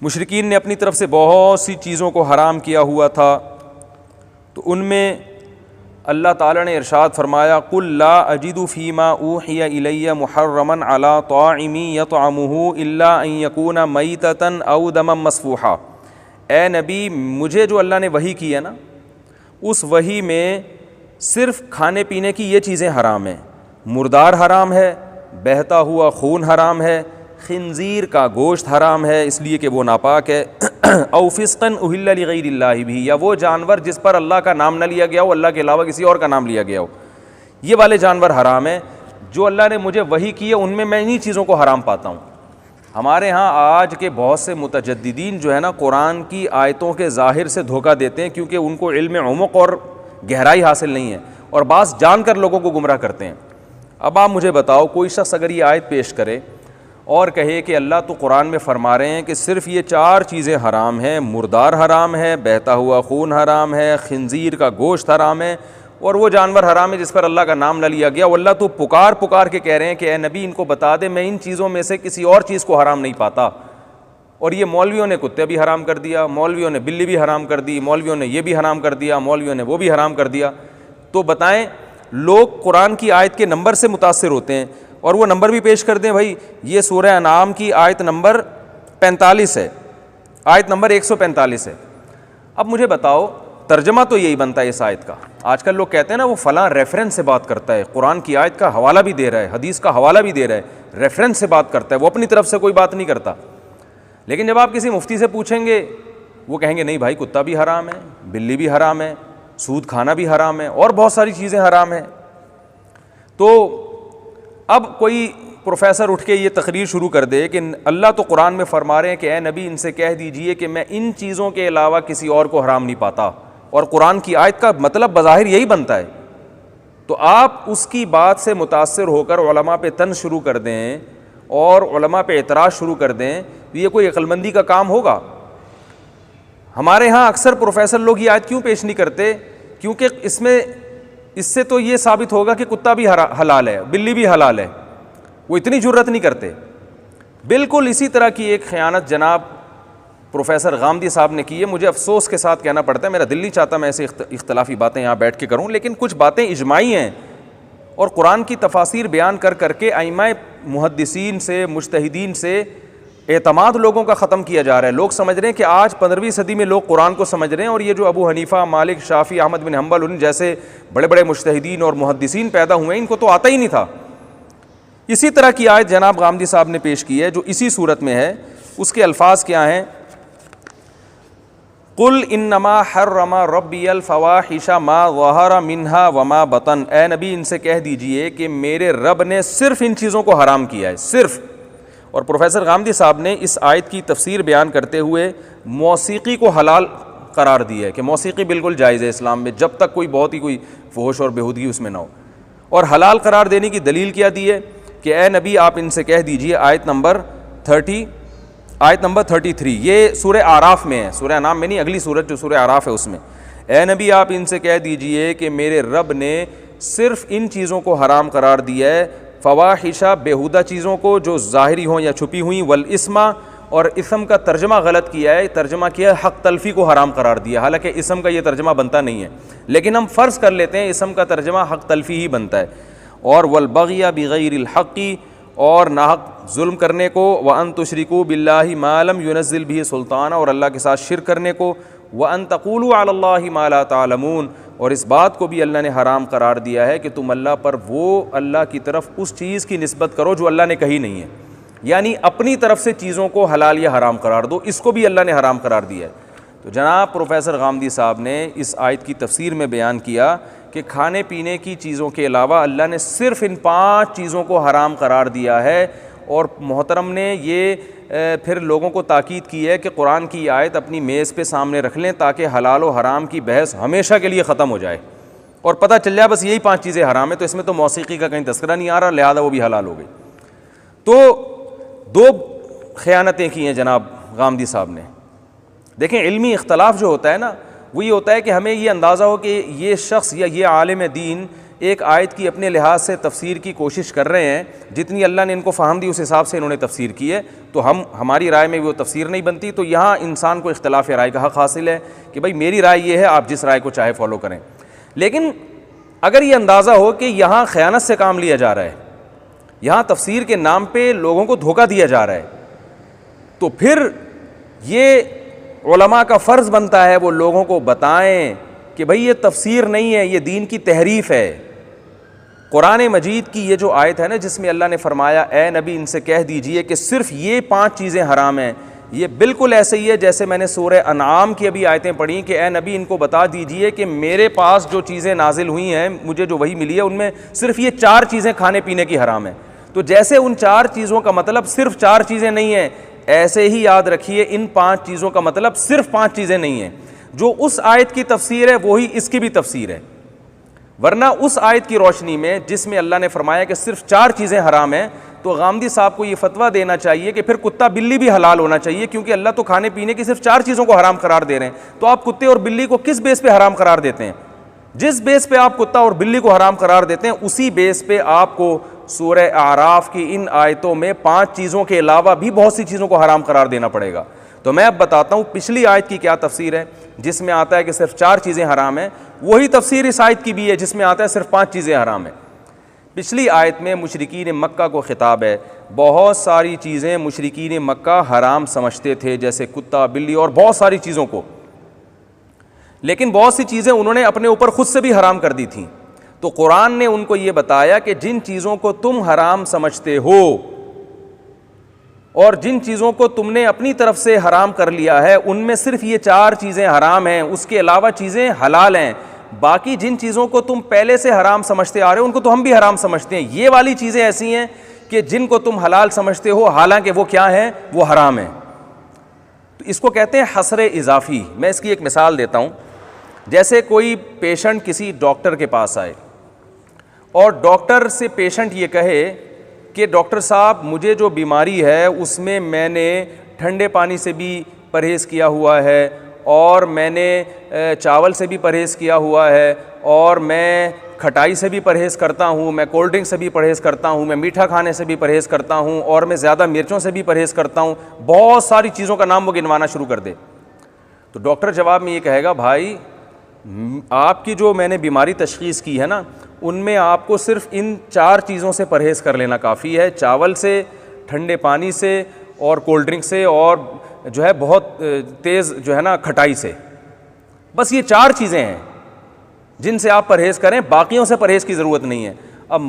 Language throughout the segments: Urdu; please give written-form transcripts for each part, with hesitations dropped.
مشرکین نے اپنی طرف سے بہت سی چیزوں کو حرام کیا ہوا تھا، تو ان میں اللہ تعالیٰ نے ارشاد فرمایا قُل لَا أَجِدُ فِي مَا أُوحِيَ إِلَيَّ مُحَرَّمًا عَلَىٰ طَاعِمٍ يَطْعَمُهُ إِلَّا أَن يَكُونَ مَيْتَةً أَوْ دَمًا مَّسْفُوحًا۔ اے نبی، مجھے جو اللہ نے وحی کی ہے نا، اس وحی میں صرف کھانے پینے کی یہ چیزیں حرام ہیں، مردار حرام ہے، بہتا ہوا خون حرام ہے، خنزیر کا گوشت حرام ہے اس لیے کہ وہ ناپاک ہے، او فسقاً اہل لغیر اللہ بھی، یا وہ جانور جس پر اللہ کا نام نہ لیا گیا ہو، اللہ کے علاوہ کسی اور کا نام لیا گیا ہو، یہ والے جانور حرام ہیں۔ جو اللہ نے مجھے وحی کی ہے ان میں انہی چیزوں کو حرام پاتا ہوں۔ ہمارے ہاں آج کے بہت سے متجددین جو ہے نا، قرآن کی آیتوں کے ظاہر سے دھوکہ دیتے ہیں، کیونکہ ان کو علم عمق اور گہرائی حاصل نہیں ہے، اور بعض جان کر لوگوں کو گمراہ کرتے ہیں۔ اب آپ مجھے بتاؤ، کوئی شخص اگر یہ آیت پیش کرے اور کہے کہ اللہ تو قرآن میں فرما رہے ہیں کہ صرف یہ 4 چیزیں حرام ہیں، مردار حرام ہے، بہتا ہوا خون حرام ہے، خنزیر کا گوشت حرام ہے، اور وہ جانور حرام ہے جس پر اللہ کا نام نہ لیا گیا، واللہ تو پکار کے کہہ رہے ہیں کہ اے نبی ان کو بتا دے میں ان چیزوں میں سے کسی اور چیز کو حرام نہیں پاتا، اور یہ مولویوں نے کتے بھی حرام کر دیا، مولویوں نے بلی بھی حرام کر دی، مولویوں نے یہ بھی حرام کر دیا، مولویوں نے وہ بھی حرام کر دیا۔ تو بتائیں، لوگ قرآن کی آیت کے نمبر سے متاثر ہوتے ہیں، اور وہ نمبر بھی پیش کر دیں، بھائی یہ سورہ انعام کی آیت نمبر 45 ہے، آیت نمبر 145 ہے۔ اب مجھے بتاؤ، ترجمہ تو یہی بنتا ہے اس آیت کا۔ آج کل لوگ کہتے ہیں نا وہ فلاں ریفرنس سے بات کرتا ہے، قرآن کی آیت کا حوالہ بھی دے رہا ہے، حدیث کا حوالہ بھی دے رہا ہے، ریفرنس سے بات کرتا ہے، وہ اپنی طرف سے کوئی بات نہیں کرتا۔ لیکن جب آپ کسی مفتی سے پوچھیں گے، وہ کہیں گے نہیں بھائی، کتا بھی حرام ہے، بلی بھی حرام ہے، سود کھانا بھی حرام ہے، اور بہت ساری چیزیں حرام ہیں۔ تو اب کوئی پروفیسر اٹھ کے یہ تقریر شروع کر دے کہ اللہ تو قرآن میں فرما رہے ہیں کہ اے نبی ان سے کہہ دیجئے کہ میں ان چیزوں کے علاوہ کسی اور کو حرام نہیں پاتا، اور قرآن کی آیت کا مطلب بظاہر یہی بنتا ہے، تو آپ اس کی بات سے متاثر ہو کر علماء پہ طنز شروع کر دیں اور علماء پہ اعتراض شروع کر دیں، تو یہ کوئی عقل مندی کا کام ہوگا؟ ہمارے ہاں اکثر پروفیسر لوگ یہ آیت کیوں پیش نہیں کرتے؟ کیونکہ اس سے تو یہ ثابت ہوگا کہ کتا بھی حلال ہے، بلی بھی حلال ہے، وہ اتنی جرت نہیں کرتے۔ بالکل اسی طرح کی ایک خیانت جناب پروفیسر غامدی صاحب نے کی ہے۔ مجھے افسوس کے ساتھ کہنا پڑتا ہے، میرا دل نہیں چاہتا میں ایسے اختلافی باتیں یہاں بیٹھ کے کروں، لیکن کچھ باتیں اجماعی ہیں، اور قرآن کی تفاسیر بیان کر کے ائمہ محدثین سے، مجتہدین سے اعتماد لوگوں کا ختم کیا جا رہا ہے۔ لوگ سمجھ رہے ہیں کہ آج 15ویں صدی میں لوگ قرآن کو سمجھ رہے ہیں، اور یہ جو ابو حنیفہ، مالک، شافعی، احمد بن حنبل، ان جیسے بڑے بڑے مجتہدین اور محدثین پیدا ہوئے ہیں، ان کو تو آتا ہی نہیں تھا۔ اسی طرح کی آیت جناب غامدی صاحب نے پیش کی ہے جو اسی صورت میں ہے۔ اس کے الفاظ کیا ہیں؟ قل انما حرم ربی الفواحش ما ظہر منہا وما بطن، اے نبی ان سے کہہ دیجئے کہ میرے رب نے صرف ان چیزوں کو حرام کیا ہے، صرف۔ اور پروفیسر غامدی صاحب نے اس آیت کی تفسیر بیان کرتے ہوئے موسیقی کو حلال قرار دیا ہے کہ موسیقی بالکل جائز ہے اسلام میں، جب تک کوئی بہت ہی کوئی فحش اور بےہودگی اس میں نہ ہو۔ اور حلال قرار دینے کی دلیل کیا دی ہے کہ اے نبی آپ ان سے کہہ دیجئے، آیت نمبر 33، یہ سورہ اعراف میں ہے، سورہ انعام میں نہیں، اگلی سورت جو سورہ اعراف ہے اس میں، اے نبی آپ ان سے کہہ دیجئے کہ میرے رب نے صرف ان چیزوں کو حرام قرار دیا ہے، فواحشہ بےہودہ چیزوں کو جو ظاہری ہوں یا چھپی ہوئیں، والاسم، اور اسم کا ترجمہ غلط کیا ہے، ترجمہ کیا ہے حق تلفی کو حرام قرار دیا، حالانکہ اسم کا یہ ترجمہ بنتا نہیں ہے، لیکن ہم فرض کر لیتے ہیں اسم کا ترجمہ حق تلفی ہی بنتا ہے، اور والبغی بغیر الحق، اور ناحق ظلم کرنے کو، وان تشرکوا باللہ ما لم ينزل به سلطانا، اور اللہ کے ساتھ شرک کرنے کو، وان تقولوا علی اللہ ما لا تعلمون، اور اس بات کو بھی اللہ نے حرام قرار دیا ہے کہ تم اللہ پر وہ اللہ کی طرف اس چیز کی نسبت کرو جو اللہ نے کہی نہیں ہے، یعنی اپنی طرف سے چیزوں کو حلال یا حرام قرار دو، اس کو بھی اللہ نے حرام قرار دیا ہے۔ تو جناب پروفیسر غامدی صاحب نے اس آیت کی تفسیر میں بیان کیا کہ کھانے پینے کی چیزوں کے علاوہ اللہ نے صرف ان 5 چیزوں کو حرام قرار دیا ہے، اور محترم نے یہ پھر لوگوں کو تاکید کی ہے کہ قرآن کی آیت اپنی میز پہ سامنے رکھ لیں تاکہ حلال و حرام کی بحث ہمیشہ کے لیے ختم ہو جائے، اور پتہ چل جائے بس یہی 5 چیزیں حرام ہیں، تو اس میں تو موسیقی کا کہیں تذکرہ نہیں آ رہا، لہذا وہ بھی حلال ہو گئی۔ تو 2 خیانتیں کی ہیں جناب غامدی صاحب نے۔ دیکھیں علمی اختلاف جو ہوتا ہے نا، وہ یہ ہوتا ہے کہ ہمیں یہ اندازہ ہو کہ یہ شخص یا یہ عالم دین ایک آیت کی اپنے لحاظ سے تفسیر کی کوشش کر رہے ہیں، جتنی اللہ نے ان کو فہم دی اس حساب سے انہوں نے تفسیر کی ہے، تو ہماری رائے میں وہ تفسیر نہیں بنتی. تو یہاں انسان کو اختلاف رائے کا حق حاصل ہے کہ بھائی میری رائے یہ ہے، آپ جس رائے کو چاہے فالو کریں. لیکن اگر یہ اندازہ ہو کہ یہاں خیانت سے کام لیا جا رہا ہے، یہاں تفسیر کے نام پہ لوگوں کو دھوکہ دیا جا رہا ہے، تو پھر یہ علماء کا فرض بنتا ہے وہ لوگوں کو بتائیں کہ بھئی یہ تفسیر نہیں ہے، یہ دین کی تحریف ہے. قرآن مجید کی یہ جو آیت ہے نا جس میں اللہ نے فرمایا اے نبی ان سے کہہ دیجئے کہ صرف یہ 5 چیزیں حرام ہیں، یہ بالکل ایسے ہی ہے جیسے میں نے سورہ انعام کی ابھی آیتیں پڑھی کہ اے نبی ان کو بتا دیجئے کہ میرے پاس جو چیزیں نازل ہوئی ہیں، مجھے جو وحی ملی ہے، ان میں صرف یہ 4 چیزیں کھانے پینے کی حرام ہیں. تو جیسے ان 4 چیزوں کا مطلب صرف 4 چیزیں نہیں ہیں، ایسے ہی یاد رکھیے ان 5 چیزوں کا مطلب صرف 5 چیزیں نہیں ہیں. جو اس آیت کی تفسیر ہے وہی اس کی بھی تفسیر ہے. ورنہ اس آیت کی روشنی میں جس میں اللہ نے فرمایا کہ صرف 4 چیزیں حرام ہیں، تو غامدی صاحب کو یہ فتویٰ دینا چاہیے کہ پھر کتا بلی بھی حلال ہونا چاہیے، کیونکہ اللہ تو کھانے پینے کی صرف 4 چیزوں کو حرام قرار دے رہے ہیں. تو آپ کتے اور بلی کو کس بیس پہ حرام قرار دیتے ہیں؟ جس بیس پہ آپ کتا اور بلی کو حرام قرار دیتے ہیں اسی بیس پہ آپ کو سورہ اعراف کی ان آیتوں میں 5 چیزوں کے علاوہ بھی بہت سی چیزوں کو حرام قرار دینا پڑے گا. تو میں اب بتاتا ہوں پچھلی آیت کی کیا تفسیر ہے جس میں آتا ہے کہ صرف 4 چیزیں حرام ہیں، وہی تفسیر اس آیت کی بھی ہے جس میں آتا ہے صرف 5 چیزیں حرام ہیں. پچھلی آیت میں مشرکین مکہ کو خطاب ہے. بہت ساری چیزیں مشرکین مکہ حرام سمجھتے تھے، جیسے کتا بلی اور بہت ساری چیزوں کو، لیکن بہت سی چیزیں انہوں نے اپنے اوپر خود سے بھی حرام کر دی تھیں. تو قرآن نے ان کو یہ بتایا کہ جن چیزوں کو تم حرام سمجھتے ہو اور جن چیزوں کو تم نے اپنی طرف سے حرام کر لیا ہے ان میں صرف یہ 4 چیزیں حرام ہیں، اس کے علاوہ چیزیں حلال ہیں. باقی جن چیزوں کو تم پہلے سے حرام سمجھتے آ رہے ہو ان کو تو ہم بھی حرام سمجھتے ہیں. یہ والی چیزیں ایسی ہیں کہ جن کو تم حلال سمجھتے ہو حالانکہ وہ کیا ہیں؟ وہ حرام ہیں. تو اس کو کہتے ہیں حصر اضافی. میں اس کی ایک مثال دیتا ہوں. جیسے کوئی پیشنٹ کسی ڈاکٹر کے پاس آئے اور ڈاکٹر سے پیشنٹ یہ کہے کہ ڈاکٹر صاحب مجھے جو بیماری ہے اس میں نے ٹھنڈے پانی سے بھی پرہیز کیا ہوا ہے، اور میں نے چاول سے بھی پرہیز کیا ہوا ہے، اور میں کھٹائی سے بھی پرہیز کرتا ہوں، میں کولڈ ڈرنک سے بھی پرہیز کرتا ہوں، میں میٹھا کھانے سے بھی پرہیز کرتا ہوں، اور میں زیادہ مرچوں سے بھی پرہیز کرتا ہوں. بہت ساری چیزوں کا نام وہ گنوانا شروع کر دے. تو ڈاکٹر جواب میں یہ کہے گا بھائی آپ کی جو میں نے بیماری تشخیص کی ہے نا ان میں آپ کو صرف ان 4 چیزوں سے پرہیز کر لینا کافی ہے، چاول سے، ٹھنڈے پانی سے، اور کولڈ ڈرنک سے، اور جو ہے بہت تیز جو ہے نا کھٹائی سے. بس یہ 4 چیزیں ہیں جن سے آپ پرہیز کریں، باقیوں سے پرہیز کی ضرورت نہیں ہے. اب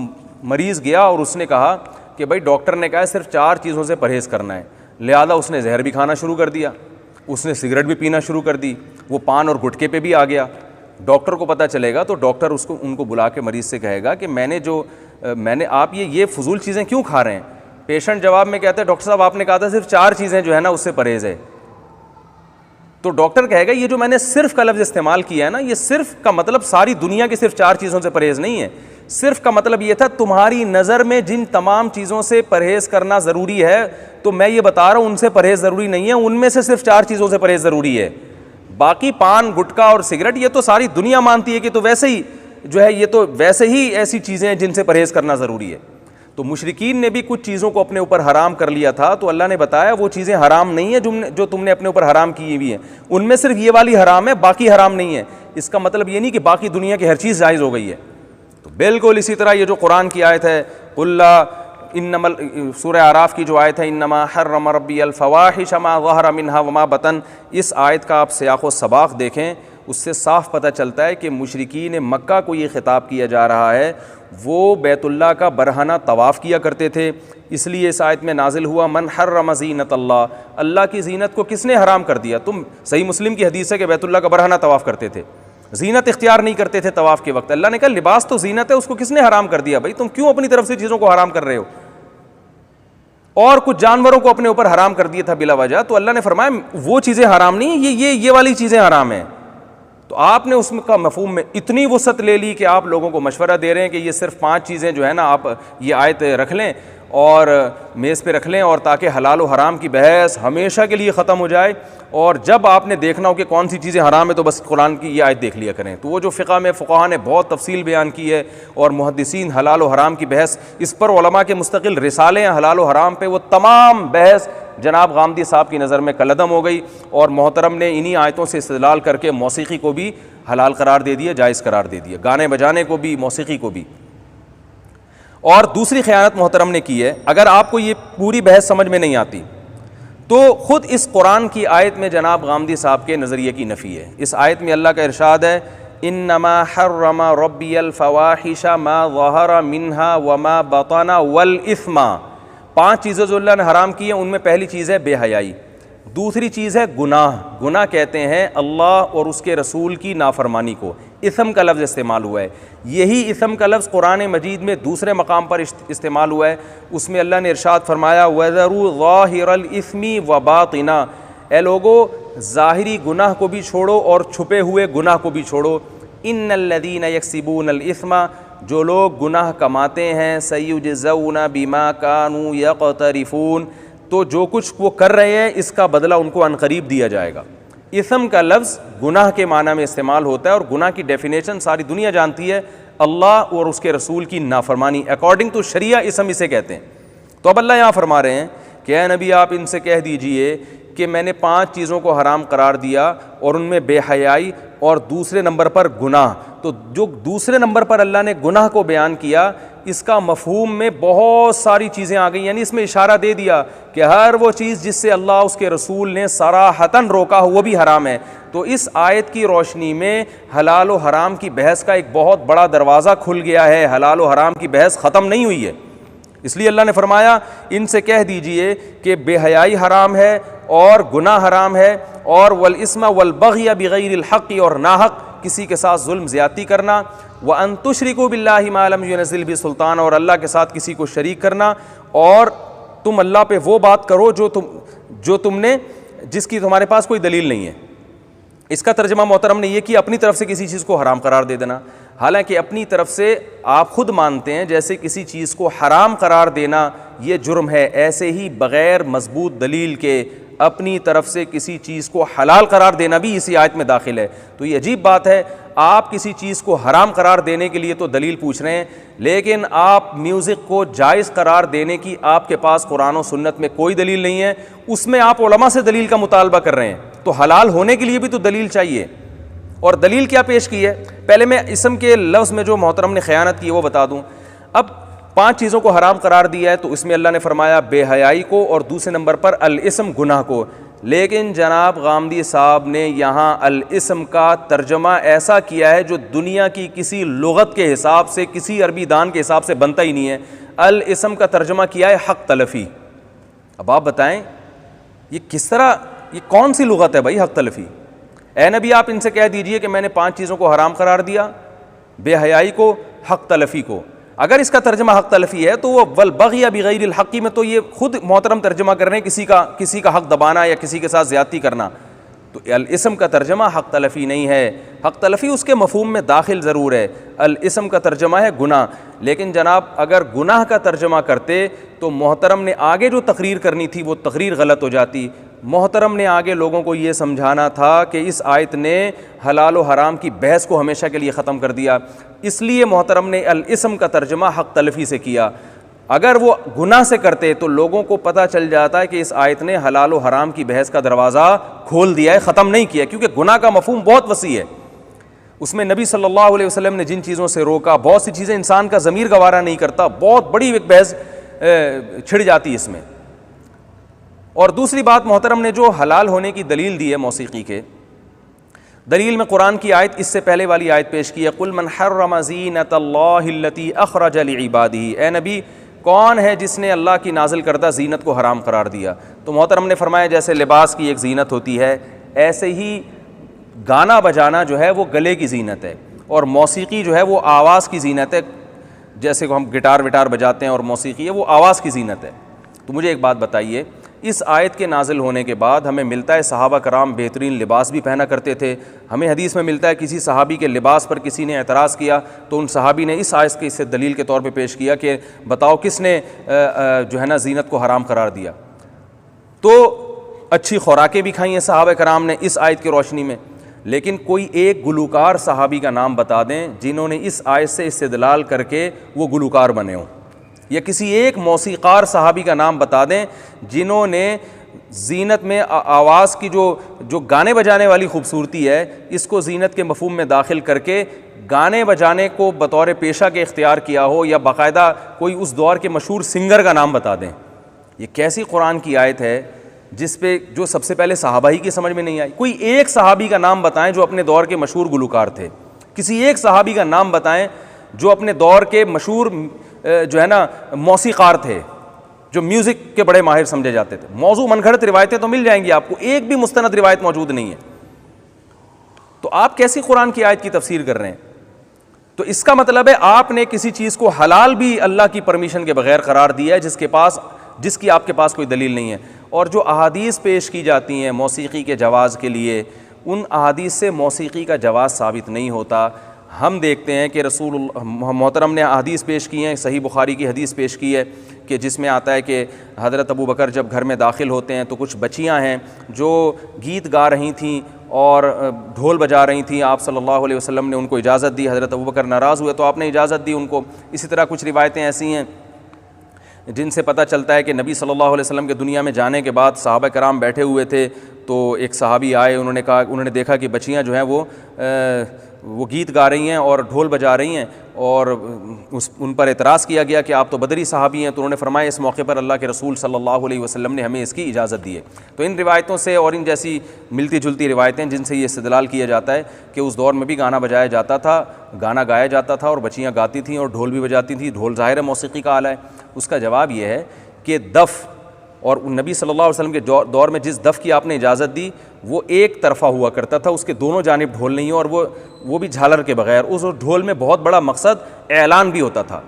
مریض گیا اور اس نے کہا کہ بھائی ڈاکٹر نے کہا ہے صرف 4 چیزوں سے پرہیز کرنا ہے، لہذا اس نے زہر بھی کھانا شروع کر دیا، اس نے سگریٹ بھی پینا شروع کر دی، وہ پان اور گٹکے پہ بھی آ گیا. ڈاکٹر کو پتہ چلے گا تو ڈاکٹر ان کو بلا کے مریض سے کہے گا کہ میں نے آپ یہ فضول چیزیں کیوں کھا رہے ہیں؟ پیشنٹ جواب میں کہتا ہے ڈاکٹر صاحب آپ نے کہا تھا صرف 4 چیزیں جو ہے نا اس سے پرہیز ہے. تو ڈاکٹر کہے گا یہ جو میں نے صرف کا لفظ استعمال کیا ہے نا، یہ صرف کا مطلب ساری دنیا کی صرف 4 چیزوں سے پرہیز نہیں ہے. صرف کا مطلب یہ تھا تمہاری نظر میں جن تمام چیزوں سے پرہیز کرنا ضروری ہے تو میں یہ بتا رہا ہوں ان سے پرہیز ضروری نہیں ہے، ان میں سے صرف 4 چیزوں سے پرہیز ضروری ہے. باقی پان گٹکا اور سگریٹ یہ تو ساری دنیا مانتی ہے کہ تو ویسے ہی جو ہے یہ تو ویسے ہی ایسی چیزیں ہیں جن سے پرہیز کرنا ضروری ہے. تو مشرکین نے بھی کچھ چیزوں کو اپنے اوپر حرام کر لیا تھا، تو اللہ نے بتایا وہ چیزیں حرام نہیں ہیں جو تم نے اپنے اوپر حرام کی ہوئی ہیں، ان میں صرف یہ والی حرام ہے، باقی حرام نہیں ہے. اس کا مطلب یہ نہیں کہ باقی دنیا کی ہر چیز جائز ہو گئی ہے. تو بالکل اسی طرح یہ جو قرآن کی آیت ہے انما سورہ اعراف کی جو آیت ہے انما حرم ربی الفواحش ما ظہر منہا وما بطن، اس آیت کا آپ سیاق و سباق دیکھیں، اس سے صاف پتہ چلتا ہے کہ مشرکین مکہ کو یہ خطاب کیا جا رہا ہے. وہ بیت اللہ کا برہنہ طواف کیا کرتے تھے، اس لیے اس آیت میں نازل ہوا من حرم زینت اللہ، اللہ کی زینت کو کس نے حرام کر دیا؟ تم صحیح مسلم کی حدیث ہے کہ بیت اللہ کا برہنہ طواف کرتے تھے، زینت اختیار نہیں کرتے تھے طواف کے وقت. اللہ نے کہا لباس تو زینت ہے، اس کو کس نے حرام کر دیا؟ بھائی تم کیوں اپنی طرف سے چیزوں کو حرام کر رہے ہو؟ اور کچھ جانوروں کو اپنے اوپر حرام کر دیا تھا بلا وجہ، تو اللہ نے فرمایا وہ چیزیں حرام نہیں، یہ والی چیزیں حرام ہیں. تو آپ نے اس کا مفہوم میں اتنی وسعت لے لی کہ آپ لوگوں کو مشورہ دے رہے ہیں کہ یہ صرف 5 چیزیں جو ہے نا آپ یہ آیت رکھ لیں اور میز پہ رکھ لیں، اور تاکہ حلال و حرام کی بحث ہمیشہ کے لیے ختم ہو جائے، اور جب آپ نے دیکھنا ہو کہ کون سی چیزیں حرام ہے تو بس قرآن کی یہ آیت دیکھ لیا کریں۔ تو وہ جو فقہ میں فقہاء نے بہت تفصیل بیان کی ہے، اور محدثین حلال و حرام کی بحث، اس پر علماء کے مستقل رسالے ہیں حلال و حرام پہ، وہ تمام بحث جناب غامدی صاحب کی نظر میں کالعدم ہو گئی، اور محترم نے انہی آیتوں سے استدلال کر کے موسیقی کو بھی حلال قرار دے دیا، جائز قرار دے دیا، گانے بجانے کو بھی، موسیقی کو بھی۔ اور دوسری خیانت محترم نے کی ہے، اگر آپ کو یہ پوری بحث سمجھ میں نہیں آتی تو خود اس قرآن کی آیت میں جناب غامدی صاحب کے نظریے کی نفی ہے۔ اس آیت میں اللہ کا ارشاد ہے، انما حرم ربی الفواحش ما ظہر منہا وما بطن والاثم، 5 چیزیں جو اللہ نے حرام کی ہیں، ان میں پہلی چیز ہے بے حیائی، دوسری چیز ہے گناہ، گناہ کہتے ہیں اللہ اور اس کے رسول کی نافرمانی کو، اثم کا لفظ استعمال ہوا ہے، یہی اثم کا لفظ قرآن مجید میں دوسرے مقام پر استعمال ہوا ہے، اس میں اللہ نے ارشاد فرمایا وَذَرُوا ظَاهِرَ الْإِثْمِ وَبَاطِنَا، اے لوگو ظاہری گناہ کو بھی چھوڑو اور چھپے ہوئے گناہ کو بھی چھوڑو، ان الذین یکسبون الاثم، جو لوگ گناہ کماتے ہیں، سیجزون بما کانوا یقترفون، تو جو کچھ وہ کر رہے ہیں اس کا بدلہ ان کو عنقریب دیا جائے گا۔ اثم کا لفظ گناہ کے معنی میں استعمال ہوتا ہے، اور گناہ کی ڈیفینیشن ساری دنیا جانتی ہے، اللہ اور اس کے رسول کی نافرمانی، اکارڈنگ ٹو شریعہ اسم اسے کہتے ہیں۔ تو اب اللہ یہاں فرما رہے ہیں کہ اے نبی آپ ان سے کہہ دیجئے کہ میں نے 5 چیزوں کو حرام قرار دیا، اور ان میں بے حیائی، اور دوسرے نمبر پر گناہ۔ تو جو دوسرے نمبر پر اللہ نے گناہ کو بیان کیا، اس کا مفہوم میں بہت ساری چیزیں آ گئی، یعنی اس میں اشارہ دے دیا کہ ہر وہ چیز جس سے اللہ اس کے رسول نے صراحتاً روکا ہو وہ بھی حرام ہے۔ تو اس آیت کی روشنی میں حلال و حرام کی بحث کا ایک بہت بڑا دروازہ کھل گیا ہے، حلال و حرام کی بحث ختم نہیں ہوئی ہے۔ اس لیے اللہ نے فرمایا ان سے کہہ دیجئے کہ بے حیائی حرام ہے، اور گناہ حرام ہے، اور والاثم والبغی بغیر الحق، اور ناحق کسی کے ساتھ ظلم زیادتی کرنا، وان تشرکوا باللہ ما لم ينزل به سلطان، اور اللہ کے ساتھ کسی کو شریک کرنا، اور تم اللہ پہ وہ بات کرو جو تم نے جس کی تمہارے پاس کوئی دلیل نہیں ہے۔ اس کا ترجمہ محترم نے یہ کہ اپنی طرف سے کسی چیز کو حرام قرار دے دینا، حالانکہ اپنی طرف سے آپ خود مانتے ہیں جیسے کسی چیز کو حرام قرار دینا یہ جرم ہے، ایسے ہی بغیر مضبوط دلیل کے اپنی طرف سے کسی چیز کو حلال قرار دینا بھی اسی آیت میں داخل ہے۔ تو یہ عجیب بات ہے، آپ کسی چیز کو حرام قرار دینے کے لیے تو دلیل پوچھ رہے ہیں، لیکن آپ میوزک کو جائز قرار دینے کی آپ کے پاس قرآن و سنت میں کوئی دلیل نہیں ہے، اس میں آپ علماء سے دلیل کا مطالبہ کر رہے ہیں۔ تو حلال ہونے کے لیے بھی تو دلیل چاہیے، اور دلیل کیا پیش کی ہے؟ پہلے میں اسم کے لفظ میں جو محترم نے خیانت کی ہے وہ بتا دوں۔ اب 5 چیزوں کو حرام قرار دیا ہے، تو اس میں اللہ نے فرمایا بے حیائی کو، اور دوسرے نمبر پر الاسم گناہ کو، لیکن جناب غامدی صاحب نے یہاں الاسم کا ترجمہ ایسا کیا ہے جو دنیا کی کسی لغت کے حساب سے، کسی عربی دان کے حساب سے بنتا ہی نہیں ہے۔ الاسم کا ترجمہ کیا ہے حق تلفی۔ اب آپ بتائیں یہ کس طرح، یہ کون سی لغت ہے بھائی حق تلفی؟ اے نبی آپ ان سے کہہ دیجئے کہ میں نے 5 چیزوں کو حرام قرار دیا، بے حیائی کو، حق تلفی کو۔ اگر اس کا ترجمہ حق تلفی ہے تو وہ والبغی بغیر الحق میں تو یہ خود محترم ترجمہ کر رہے ہیں کسی کا حق دبانا یا کسی کے ساتھ زیادتی کرنا، تو الاسم کا ترجمہ حق تلفی نہیں ہے، حق تلفی اس کے مفہوم میں داخل ضرور ہے، الاسم کا ترجمہ ہے گناہ۔ لیکن جناب اگر گناہ کا ترجمہ کرتے تو محترم نے آگے جو تقریر کرنی تھی وہ تقریر غلط ہو جاتی۔ محترم نے آگے لوگوں کو یہ سمجھانا تھا کہ اس آیت نے حلال و حرام کی بحث کو ہمیشہ کے لیے ختم کر دیا، اس لیے محترم نے الاسم کا ترجمہ حق تلفی سے کیا۔ اگر وہ گناہ سے کرتے تو لوگوں کو پتہ چل جاتا ہے کہ اس آیت نے حلال و حرام کی بحث کا دروازہ کھول دیا ہے، ختم نہیں کیا، کیونکہ گناہ کا مفہوم بہت وسیع ہے۔ اس میں نبی صلی اللہ علیہ وسلم نے جن چیزوں سے روکا، بہت سی چیزیں انسان کا ضمیر گوارا نہیں کرتا، بہت بڑی ایک بحث چھڑ جاتی اس میں۔ اور دوسری بات محترم نے جو حلال ہونے کی دلیل دی ہے موسیقی کے، دلیل میں قرآن کی آیت اس سے پہلے والی آیت پیش کی ہے، قل من حرم زینۃ اللہ التی اخرج لعبادہ، اے نبی کون ہے جس نے اللہ کی نازل کردہ زینت کو حرام قرار دیا؟ تو محترم نے فرمایا جیسے لباس کی ایک زینت ہوتی ہے، ایسے ہی گانا بجانا جو ہے وہ گلے کی زینت ہے، اور موسیقی جو ہے وہ آواز کی زینت ہے، جیسے کہ ہم گٹار وٹار بجاتے ہیں اور موسیقی ہے وہ آواز کی زینت ہے۔ تو مجھے ایک بات بتائیے اس آیت کے نازل ہونے کے بعد ہمیں ملتا ہے صحابہ کرام بہترین لباس بھی پہنا کرتے تھے. ہمیں حدیث میں ملتا ہے کسی صحابی کے لباس پر کسی نے اعتراض کیا تو ان صحابی نے اس آیت کی اسے دلیل کے طور پہ پیش کیا کہ بتاؤ کس نے جو ہے نا زینت کو حرام قرار دیا. تو اچھی خوراکیں بھی کھائی ہیں صحابہ کرام نے اس آیت کی روشنی میں. لیکن کوئی ایک گلوکار صحابی کا نام بتا دیں جنہوں نے اس آیت سے استدلال کر کے وہ گلوکار بنے ہوں, یا کسی ایک موسیقار صحابی کا نام بتا دیں جنہوں نے زینت میں آواز کی جو گانے بجانے والی خوبصورتی ہے اس کو زینت کے مفہوم میں داخل کر کے گانے بجانے کو بطور پیشہ کے اختیار کیا ہو, یا باقاعدہ کوئی اس دور کے مشہور سنگر کا نام بتا دیں. یہ کیسی قرآن کی آیت ہے جس پہ جو سب سے پہلے صحابہ ہی کی سمجھ میں نہیں آئی. کوئی ایک صحابی کا نام بتائیں جو اپنے دور کے مشہور گلوکار تھے, کسی ایک صحابی کا نام بتائیں جو اپنے دور کے مشہور جو ہے نا موسیقار تھے, جو میوزک کے بڑے ماہر سمجھے جاتے تھے. موضوع من گھڑت روایتیں تو مل جائیں گی آپ کو, ایک بھی مستند روایت موجود نہیں ہے. تو آپ کیسی قرآن کی آیت کی تفسیر کر رہے ہیں؟ تو اس کا مطلب ہے آپ نے کسی چیز کو حلال بھی اللہ کی پرمیشن کے بغیر قرار دیا ہے جس کی آپ کے پاس کوئی دلیل نہیں ہے. اور جو احادیث پیش کی جاتی ہیں موسیقی کے جواز کے لیے, ان احادیث سے موسیقی کا جواز ثابت نہیں ہوتا. ہم دیکھتے ہیں کہ رسول محترم نے احادیث پیش کی ہیں, صحیح بخاری کی حدیث پیش کی ہے کہ جس میں آتا ہے کہ حضرت ابو بکر جب گھر میں داخل ہوتے ہیں تو کچھ بچیاں ہیں جو گیت گا رہی تھیں اور ڈھول بجا رہی تھیں. آپ صلی اللہ علیہ وسلم نے ان کو اجازت دی, حضرت ابو بکر ناراض ہوئے تو آپ نے اجازت دی ان کو. اسی طرح کچھ روایتیں ایسی ہیں جن سے پتہ چلتا ہے کہ نبی صلی اللہ علیہ وسلم کے دنیا میں جانے کے بعد صحابہ کرام بیٹھے ہوئے تھے تو ایک صحابی آئے, انہوں نے دیکھا کہ بچیاں جو ہیں وہ گیت گا رہی ہیں اور ڈھول بجا رہی ہیں, اور ان پر اعتراض کیا گیا کہ آپ تو بدری صحابی ہیں. تو انہوں نے فرمایا اس موقع پر اللہ کے رسول صلی اللہ علیہ وسلم نے ہمیں اس کی اجازت دی ہے. تو ان روایتوں سے اور ان جیسی ملتی جلتی روایتیں جن سے یہ استدلال کیا جاتا ہے کہ اس دور میں بھی گانا بجایا جاتا تھا, گانا گایا جاتا تھا اور بچیاں گاتی تھیں اور ڈھول بھی بجاتی تھیں. ڈھول ظاہر ہے موسیقی کا آلہ ہے. اس کا جواب یہ ہے کہ دف, اور نبی صلی اللہ علیہ وسلم کے دور میں جس دف کی آپ نے اجازت دی وہ ایک طرفہ ہوا کرتا تھا, اس کے دونوں جانب ڈھول نہیں, اور وہ بھی جھالر کے بغیر. اس ڈھول میں بہت بڑا مقصد اعلان بھی ہوتا تھا.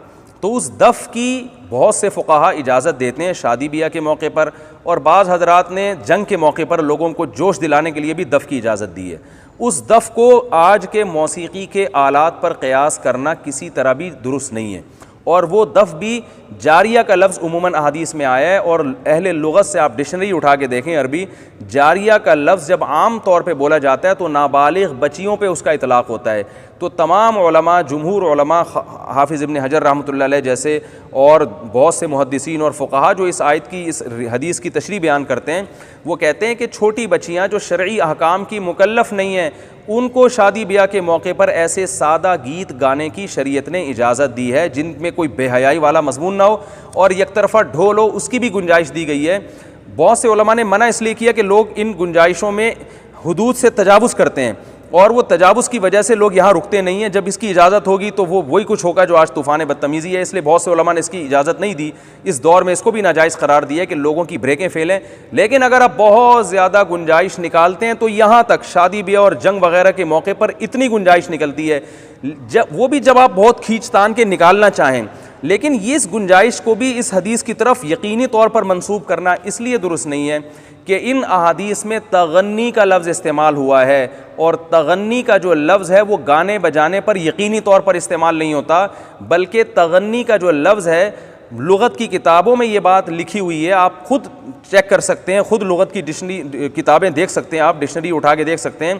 تو اس دف کی بہت سے فقہا اجازت دیتے ہیں شادی بیاہ کے موقع پر, اور بعض حضرات نے جنگ کے موقع پر لوگوں کو جوش دلانے کے لیے بھی دف کی اجازت دی ہے. اس دف کو آج کے موسیقی کے آلات پر قیاس کرنا کسی طرح بھی درست نہیں ہے. اور وہ دف بھی جاریہ کا لفظ عموماً احادیث میں آیا ہے, اور اہل لغت سے آپ ڈکشنری اٹھا کے دیکھیں عربی, جاریہ کا لفظ جب عام طور پہ بولا جاتا ہے تو نابالغ بچیوں پہ اس کا اطلاق ہوتا ہے. تو تمام علماء, جمہور علماء, حافظ ابن حجر رحمۃ اللہ علیہ جیسے اور بہت سے محدثین اور فقہا جو اس آیت کی, اس حدیث کی تشریح بیان کرتے ہیں, وہ کہتے ہیں کہ چھوٹی بچیاں جو شرعی احکام کی مکلف نہیں ہیں ان کو شادی بیاہ کے موقع پر ایسے سادہ گیت گانے کی شریعت نے اجازت دی ہے جن میں کوئی بے حیائی والا مضمون نہ ہو اور یک طرفہ ڈھول ہو, اس کی بھی گنجائش دی گئی ہے. بہت سے علماء نے منع اس لیے کیا کہ لوگ ان گنجائشوں میں حدود سے تجاوز کرتے ہیں, اور وہ تجاوز کی وجہ سے لوگ یہاں رکتے نہیں ہیں. جب اس کی اجازت ہوگی تو وہی کچھ ہوگا جو آج طوفان بدتمیزی ہے. اس لیے بہت سے علماء نے اس کی اجازت نہیں دی. اس دور میں اس کو بھی ناجائز قرار دیا ہے کہ لوگوں کی بریکیں پھیلیں. لیکن اگر آپ بہت زیادہ گنجائش نکالتے ہیں تو یہاں تک شادی بیاہ اور جنگ وغیرہ کے موقع پر اتنی گنجائش نکلتی ہے, وہ بھی جب آپ بہت کھینچ تان کے نکالنا چاہیں. لیکن یہ اس گنجائش کو بھی اس حدیث کی طرف یقینی طور پر منسوب کرنا اس لیے درست نہیں ہے کہ ان احادیث میں تغنی کا لفظ استعمال ہوا ہے, اور تغنی کا جو لفظ ہے وہ گانے بجانے پر یقینی طور پر استعمال نہیں ہوتا, بلکہ تغنی کا جو لفظ ہے لغت کی کتابوں میں یہ بات لکھی ہوئی ہے. آپ خود چیک کر سکتے ہیں, خود لغت کی ڈکشنری کتابیں دیکھ سکتے ہیں, آپ ڈکشنری اٹھا کے دیکھ سکتے ہیں.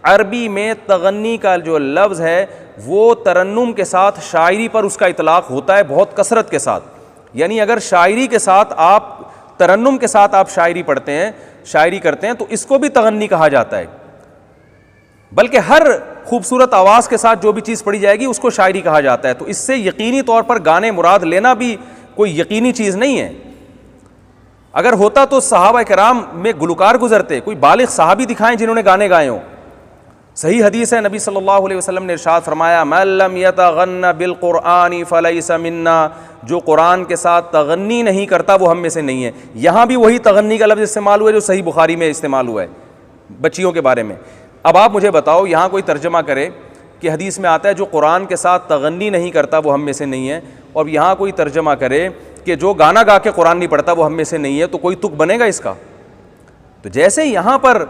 عربی میں تغنی کا جو لفظ ہے وہ ترنم کے ساتھ شاعری پر اس کا اطلاق ہوتا ہے بہت کثرت کے ساتھ. یعنی اگر شاعری کے ساتھ آپ ترنم کے ساتھ آپ شاعری پڑھتے ہیں, شاعری کرتے ہیں, تو اس کو بھی تغنی کہا جاتا ہے. بلکہ ہر خوبصورت آواز کے ساتھ جو بھی چیز پڑھی جائے گی اس کو شاعری کہا جاتا ہے. تو اس سے یقینی طور پر گانے مراد لینا بھی کوئی یقینی چیز نہیں ہے. اگر ہوتا تو صحابہ کرام میں گلوکار گزرتے, کوئی بالغ صحابی دکھائیں جنہوں نے گانے گائے ہوں. صحیح حدیث ہے, نبی صلی اللہ علیہ وسلم نے ارشاد فرمایا من لم یتغن بالقرآن فلیس منا, جو قرآن کے ساتھ تغنی نہیں کرتا وہ ہم میں سے نہیں ہے. یہاں بھی وہی تغنی کا لفظ استعمال ہوا ہے جو صحیح بخاری میں استعمال ہوا ہے بچیوں کے بارے میں. اب آپ مجھے بتاؤ, یہاں کوئی ترجمہ کرے کہ حدیث میں آتا ہے جو قرآن کے ساتھ تغنی نہیں کرتا وہ ہم میں سے نہیں ہے, اور یہاں کوئی ترجمہ کرے کہ جو گانا گا کے قرآن نہیں پڑھتا وہ ہم میں سے نہیں ہے، تو کوئی تک بنے گا اس کا؟ تو جیسے یہاں پر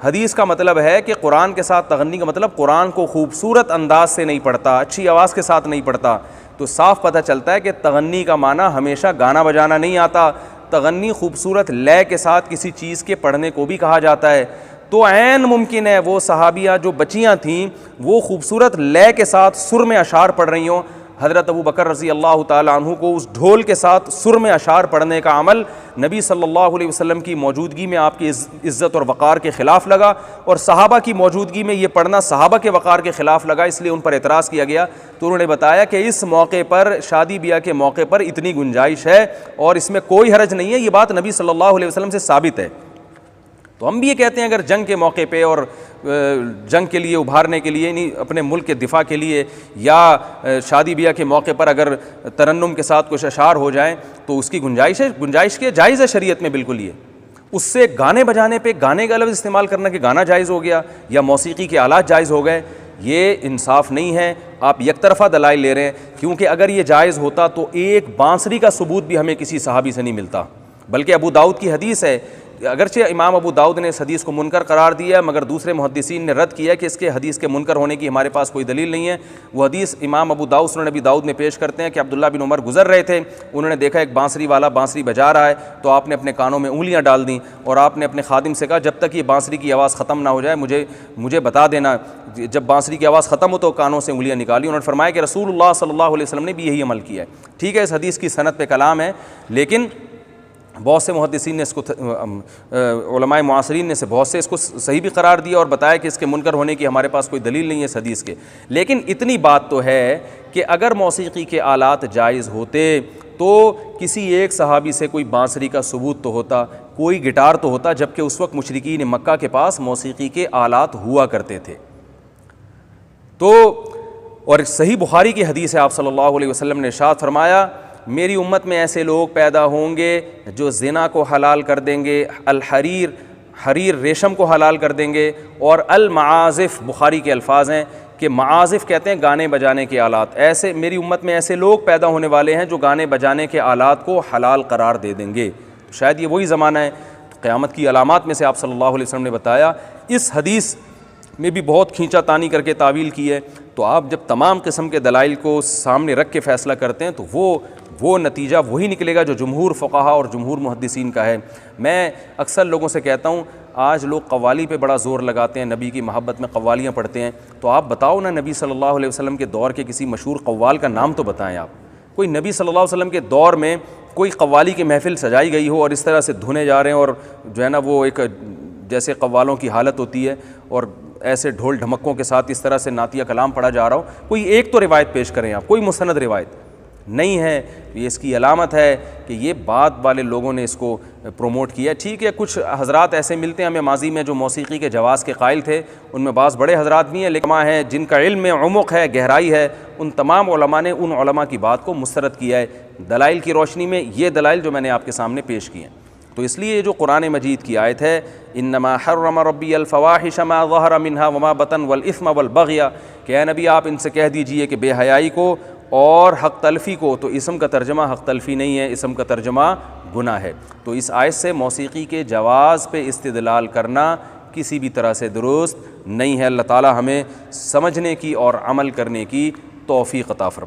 حدیث کا مطلب ہے کہ قرآن کے ساتھ تغنی کا مطلب قرآن کو خوبصورت انداز سے نہیں پڑھتا، اچھی آواز کے ساتھ نہیں پڑھتا، تو صاف پتہ چلتا ہے کہ تغنی کا معنی ہمیشہ گانا بجانا نہیں آتا، تغنی خوبصورت لے کے ساتھ کسی چیز کے پڑھنے کو بھی کہا جاتا ہے۔ تو عین ممکن ہے وہ صحابیہ جو بچیاں تھیں وہ خوبصورت لے کے ساتھ سر میں اشعار پڑھ رہی ہوں۔ حضرت ابو بکر رضی اللہ تعالیٰ عنہ کو اس ڈھول کے ساتھ سر میں اشعار پڑھنے کا عمل نبی صلی اللہ علیہ وسلم کی موجودگی میں آپ کی عزت اور وقار کے خلاف لگا، اور صحابہ کی موجودگی میں یہ پڑھنا صحابہ کے وقار کے خلاف لگا، اس لیے ان پر اعتراض کیا گیا۔ تو انہوں نے بتایا کہ اس موقع پر، شادی بیاہ کے موقع پر اتنی گنجائش ہے اور اس میں کوئی حرج نہیں ہے، یہ بات نبی صلی اللہ علیہ وسلم سے ثابت ہے۔ تو ہم بھی یہ کہتے ہیں اگر جنگ کے موقع پہ اور جنگ کے لیے ابھارنے کے لیے، نہیں اپنے ملک کے دفاع کے لیے، یا شادی بیاہ کے موقع پر اگر ترنم کے ساتھ کچھ اشعار ہو جائیں تو اس کی گنجائش کے جائز ہے شریعت میں بالکل۔ یہ اس سے گانے بجانے پہ گانے کا لفظ استعمال کرنا کہ گانا جائز ہو گیا یا موسیقی کے آلات جائز ہو گئے، یہ انصاف نہیں ہے۔ آپ یک طرفہ دلائل لے رہے ہیں، کیونکہ اگر یہ جائز ہوتا تو ایک بانسری کا ثبوت بھی ہمیں کسی صحابی سے نہیں ملتا، بلکہ ابو داؤد کی حدیث ہے۔ اگرچہ امام ابو داؤد نے اس حدیث کو منکر قرار دیا، مگر دوسرے محدثین نے رد کیا کہ اس کے حدیث کے منکر ہونے کی ہمارے پاس کوئی دلیل نہیں ہے۔ وہ حدیث امام ابو داؤد سنن نبی داؤد میں پیش کرتے ہیں کہ عبداللہ بن عمر گزر رہے تھے، انہوں نے دیکھا ایک بانسری والا بانسری بجا رہا ہے، تو آپ نے اپنے کانوں میں انگلیاں ڈال دیں اور آپ نے اپنے خادم سے کہا جب تک یہ بانسری کی آواز ختم نہ ہو جائے مجھے بتا دینا، جب بانسری کی آواز ختم ہو تو کانوں سے انگلیاں نکالی۔ انہوں نے فرمایا کہ رسول اللہ صلی اللہ علیہ وسلم نے بھی یہی عمل کیا ہے۔ ٹھیک ہے، اس حدیث کی سند پہ کلام ہے، لیکن بہت سے محدثین نے اس کو، علماء معاصرین نے بہت سے اس کو صحیح بھی قرار دیا اور بتایا کہ اس کے منکر ہونے کی ہمارے پاس کوئی دلیل نہیں ہے اس حدیث کے۔ لیکن اتنی بات تو ہے کہ اگر موسیقی کے آلات جائز ہوتے تو کسی ایک صحابی سے کوئی بانسری کا ثبوت تو ہوتا، کوئی گٹار تو ہوتا، جبکہ اس وقت مشرکین مکہ کے پاس موسیقی کے آلات ہوا کرتے تھے۔ تو اور صحیح بخاری کی حدیث ہے، آپ صلی اللہ علیہ وسلم نے ارشاد فرمایا میری امت میں ایسے لوگ پیدا ہوں گے جو زنا کو حلال کر دیں گے، حریر ریشم کو حلال کر دیں گے، اور المعازف، بخاری کے الفاظ ہیں کہ معازف کہتے ہیں گانے بجانے کے آلات، ایسے میری امت میں ایسے لوگ پیدا ہونے والے ہیں جو گانے بجانے کے آلات کو حلال قرار دے دیں گے۔ شاید یہ وہی زمانہ ہے۔ قیامت کی علامات میں سے آپ صلی اللہ علیہ وسلم نے بتایا، اس حدیث میں بھی بہت کھینچا تانی کر کے تعویل کی ہے۔ تو آپ جب تمام قسم کے دلائل کو سامنے رکھ کے فیصلہ کرتے ہیں تو وہ نتیجہ وہی نکلے گا جو جمہور فقہا اور جمہور محدثین کا ہے۔ میں اکثر لوگوں سے کہتا ہوں آج لوگ قوالی پہ بڑا زور لگاتے ہیں، نبی کی محبت میں قوالیاں پڑھتے ہیں، تو آپ بتاؤ نا نبی صلی اللہ علیہ وسلم کے دور کے کسی مشہور قوال کا نام تو بتائیں آپ۔ کوئی نبی صلی اللہ علیہ وسلم کے دور میں کوئی قوالی کی محفل سجائی گئی ہو اور اس طرح سے دھنے جا رہے ہیں، اور جو ہے نا وہ ایک جیسے قوالوں کی حالت ہوتی ہے اور ایسے ڈھول ڈھمکوں کے ساتھ اس طرح سے نعتیہ کلام پڑھا جا رہا ہو، کوئی ایک تو روایت پیش کریں آپ، کوئی مستند روایت نہیں ہے۔ یہ اس کی علامت ہے کہ یہ بعد والے لوگوں نے اس کو پروموٹ کیا۔ ٹھیک ہے، کچھ حضرات ایسے ملتے ہیں ہمیں ماضی میں جو موسیقی کے جواز کے قائل تھے، ان میں بعض بڑے حضرات بھی ہیں، لیکن ہیں جن کا علم میں عمق ہے، گہرائی ہے، ان تمام علماء نے ان علماء کی بات کو مسترد کیا ہے دلائل کی روشنی میں، یہ دلائل جو میں نے آپ کے سامنے پیش کیے ہیں۔ تو اس لیے جو قرآن مجید کی آیت ہے انما حرم ربی الفواحش ما ظہر منہا وما بطن والاثم والبغی، کہ اے نبی آپ ان سے کہہ دیجئے کہ بے حیائی کو اور حق تلفی کو، تو اسم کا ترجمہ حق تلفی نہیں ہے، اسم کا ترجمہ گناہ ہے۔ تو اس آیت سے موسیقی کے جواز پہ استدلال کرنا کسی بھی طرح سے درست نہیں ہے۔ اللہ تعالی ہمیں سمجھنے کی اور عمل کرنے کی توفیق عطا فرمائے۔